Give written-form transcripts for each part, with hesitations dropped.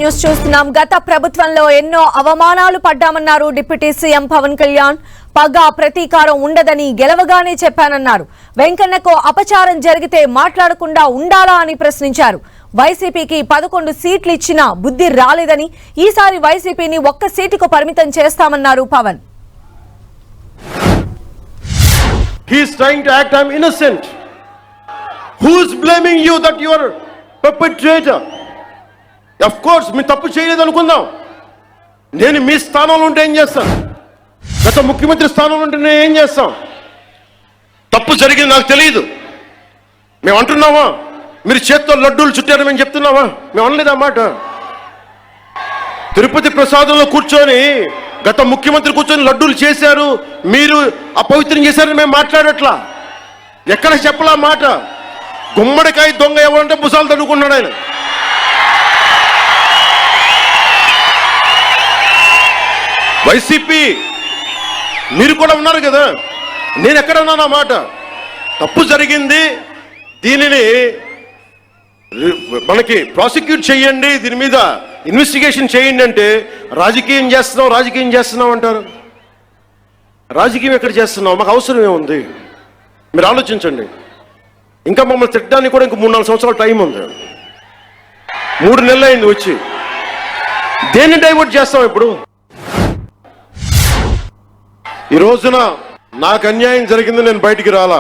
News చూస్తున్నాం. గత ప్రభుత్వంలో ఎన్నో అవమానాలు పడ్డామన్నారు డిప్యూటీ సీఎం పవన్ కళ్యాణ్. పగ ప్రతీకారం ఉండదని గెలవగానే చెప్పానన్నారు. వెంకన్నకు అపచారం జరిగితే మాట్లాడకుండా ఉండాలా అని ప్రశ్నించారు. వైసీపీకి 11 సీట్లు ఇచ్చినా బుద్ధి రాలేదని, ఈసారి వైసీపీని ఒక్క సీటుకు పరిమితం చేస్తామన్నారు Pawan. He is trying to act I'm innocent. Who is blaming you that you are perpetrator? Of course, మీ తప్పు చేయలేదు అనుకుందాం. నేను మీ స్థానంలో ఉంటే ఏం చేస్తాను? గత ముఖ్యమంత్రి స్థానంలో ఉంటే నేను ఏం చేస్తాం? తప్పు జరిగింది నాకు తెలియదు. మేము అంటున్నావా? మీరు చేత్తో లడ్డూలు చుట్టారని మేము చెప్తున్నావా? మేము అనలేదా మాట? తిరుపతి ప్రసాదంలో కూర్చొని గత ముఖ్యమంత్రి కూర్చొని లడ్డూలు చేశారు, మీరు అపవిత్రం చేశారని మేము మాట్లాడట్లా. ఎక్కడ చెప్పలా మాట? గుమ్మడికాయ దొంగ ఎవరంటే భుజాలు తడుకున్నాడు ఆయన. వైసీపీ మీరు కూడా ఉన్నారు కదా, నేను ఎక్కడ ఉన్నాను? మాట తప్పు జరిగింది, దీనిని మనకి ప్రాసిక్యూట్ చేయండి, దీని మీద ఇన్వెస్టిగేషన్ చేయండి అంటే రాజకీయం చేస్తున్నాం అంటారు. రాజకీయం ఎక్కడ చేస్తున్నావు? మాకు అవసరం ఏముంది? మీరు ఆలోచించండి. ఇంకా మమ్మల్ని తిట్టడానికి కూడా ఇంక 3-4 సంవత్సరాల టైం ఉంది. 3 నెలలు అయింది వచ్చి. దేన్ని డైవర్ట్ చేస్తాం ఇప్పుడు? ఈ రోజున నాకు అన్యాయం జరిగింది, నేను బయటికి రాలా.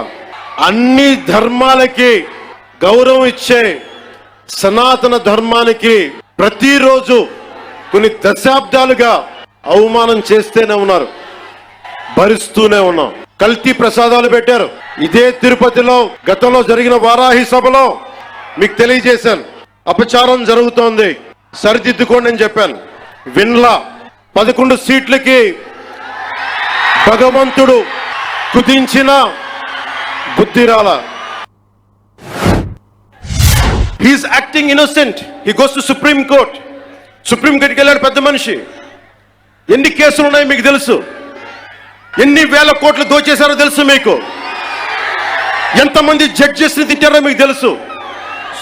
అన్ని ధర్మాలకి గౌరవం ఇచ్చే సనాతన ధర్మానికి ప్రతిరోజు కొన్ని దశాబ్దాలుగా అవమానం చేస్తూనే ఉన్నారు, భరిస్తూనే ఉన్నాం. కల్తీ ప్రసాదాలు పెట్టారు. ఇదే తిరుపతిలో గతంలో జరిగిన వారాహి సభలో మీకు తెలియజేశాను, అపచారం జరుగుతోంది, సరిదిద్దుకోండి అని చెప్పాను. విన్లా 11 సీట్లకి భగవంతుడు కుదించిన బుద్ధి రాల. He is acting innocent. He goes to supreme court. Supreme కోర్టుకి వెళ్ళాడు పెద్ద మనిషి. ఎన్ని కేసులు ఉన్నాయో మీకు తెలుసు, ఎన్ని వేల కోట్లు దోచేశారో తెలుసు మీకు, ఎంతమంది జడ్జెస్ ని తిట్టారో మీకు తెలుసు.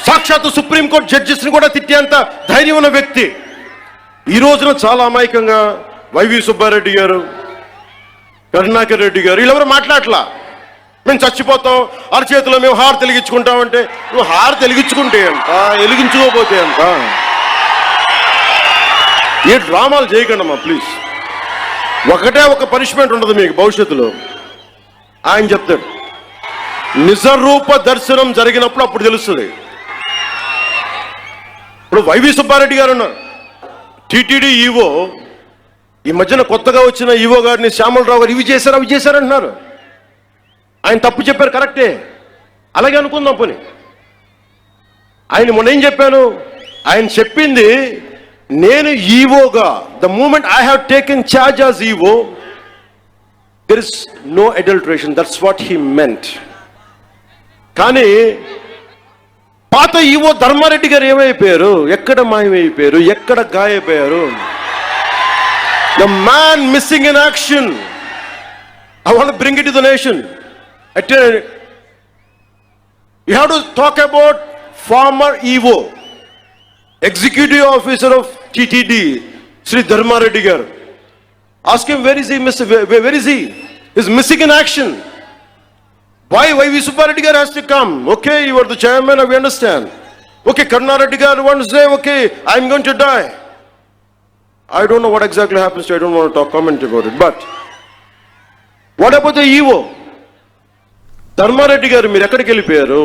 సాక్షాత్తు సుప్రీంకోర్టు జడ్జెస్ ని కూడా తిట్టేంత ధైర్యం ఉన్న వ్యక్తి. ఈ రోజున చాలా అమాయకంగా వైవి సుబ్బారెడ్డి గారు, కరుణాకర్ రెడ్డి గారు వీళ్ళెవరు మాట్లాడలా. మేము చచ్చిపోతాం, అరచేతిలో మేము హారు వెలిగించుకుంటామంటే, నువ్వు హారు వెలిగించుకుంటే అంత, వెలిగించుకోపోతే అంత. ఏ డ్రామాలు చేయకండమ్మా ప్లీజ్. ఒకటే ఒక పనిష్మెంట్ ఉండదు మీకు భవిష్యత్తులో. ఆయన చెప్తాడు, నిజరూప దర్శనం జరిగినప్పుడు అప్పుడు తెలుస్తుంది. ఇప్పుడు వైవి సుబ్బారెడ్డి గారు ఉన్నారు, టీటీడీ ఈవో. ఈ మధ్యన కొత్తగా వచ్చిన ఈవో గారిని శ్యామలరావు గారు ఇవి చేశారంటున్నారు. ఆయన తప్పు చెప్పారు, కరెక్టే, అలాగే అనుకుందాం పని. ఆయన మొన్న ఏం చెప్పాను? ఆయన చెప్పింది, నేను ఈవోగా the moment I have taken charge as EO there is no adulteration, that's what he meant. కానీ పాత ఈవో ధర్మారెడ్డి గారు ఏమైపోయారు? ఎక్కడ మాయమైపోయారు? ఎక్కడ గాయపోయారు? The man missing in action. I want to bring it to the nation. You have to talk about former EVO, Executive Officer of TTD, Sri Dharma Reddy Garu. Ask him, where is he? Where is he? He's missing in action. Why V. Subbareddy Garu has to come? Okay, you are the chairman, we understand. Okay, Karuna Reddy Garu wants to say, okay, I'm going to die. I don't know what exactly happens to, I don't want to comment about it. But what about the EVO? Dharmareddy గారు మీరు ఎక్కడికి వెళ్ళిపోయారు?